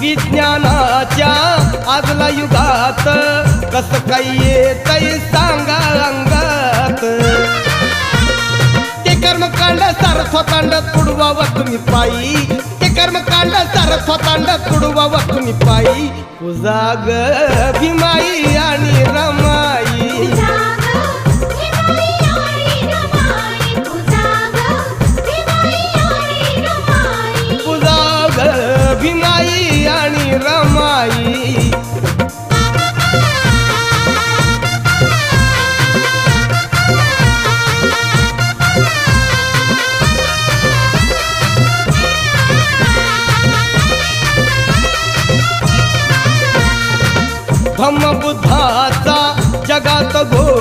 विज्ञानाच्या आजला युगात कस काही येतंय सांगा अंगात ते कर्मकांड सार स्वतांड तुडवावं तुम्ही पायी ते कर्मकांड सार स्वतांड तुडवावं तुम्ही पायी पूजा ग भीमाई आणि रमाई पूजा ग भीमाई आणि रमाई धम्मबुद्धाचा जगात घोष